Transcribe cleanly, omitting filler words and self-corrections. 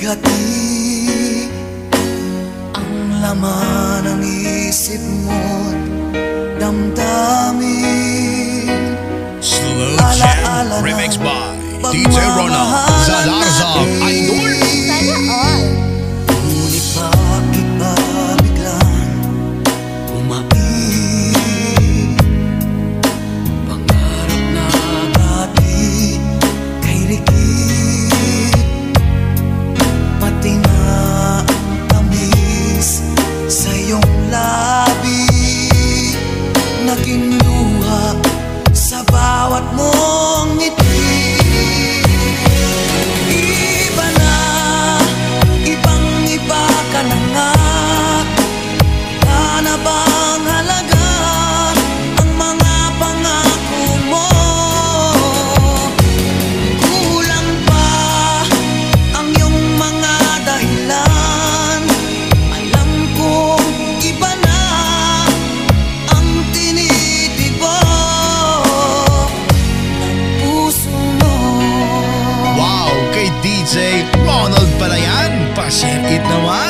hati ang laman ng isip mo't damdamin. Slow Jam Remix by DJ Ronald Zalarza Idol. Sana all. Ngunit bakit ba biglang umaib? Pangarap na dati kay Rikit, pati na ang tamis sa iyong labi na kinuha sa bawat mong ngiti. Iba na, ibang-iba ka na nga. Wala na bang halaga ang mga pangako mo? Kulang pa ang iyong mga dahilan. Alam kong iba na ang tinitibok ng puso mo. Wow, kay DJ Ronald pala yan. Pa-share it naman.